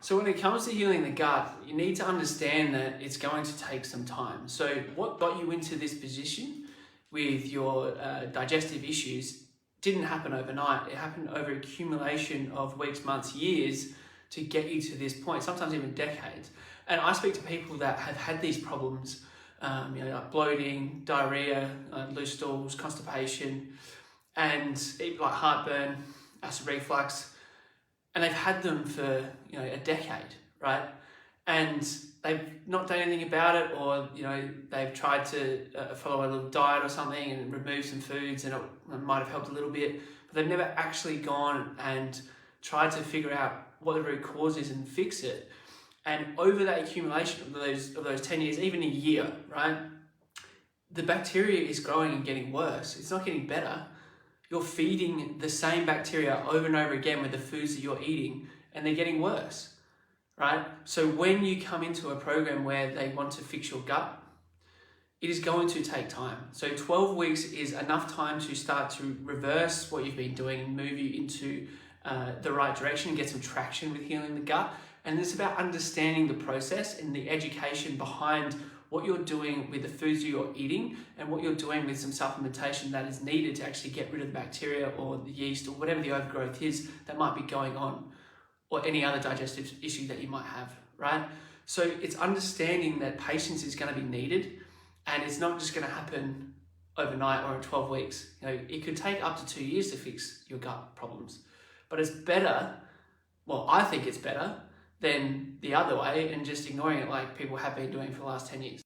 So when it comes to healing the gut, you need to understand that it's going to take some time. So what got you into this position with your digestive issues didn't happen overnight. It happened over accumulation of weeks, months, years to get you to this point, sometimes even decades. And I speak to people that have had these problems, like bloating, diarrhea, loose stools, constipation, and like heartburn, acid reflux, and they've had them for a decade, right? And they've not done anything about it, or they've tried to follow a little diet or something and remove some foods, and it might have helped a little bit, but they've never actually gone and tried to figure out what the root cause is and fix it. And over that accumulation of those 10 years, even a year, right, the bacteria is growing and getting worse. It's not getting better. You're feeding the same bacteria over and over again with the foods that you're eating, and they're getting worse, right? So when you come into a program where they want to fix your gut, it is going to take time. So 12 weeks is enough time to start to reverse what you've been doing and move you into the right direction, get some traction with healing the gut. And it's about understanding the process and the education behind what you're doing with the foods you're eating and what you're doing with some supplementation that is needed to actually get rid of the bacteria or the yeast or whatever the overgrowth is that might be going on, or any other digestive issue that you might have, right? So it's understanding that patience is going to be needed, and it's not just going to happen overnight or in 12 weeks. It could take up to 2 years to fix your gut problems, but it's better, well, I think it's better than the other way and just ignoring it like people have been doing for the last 10 years.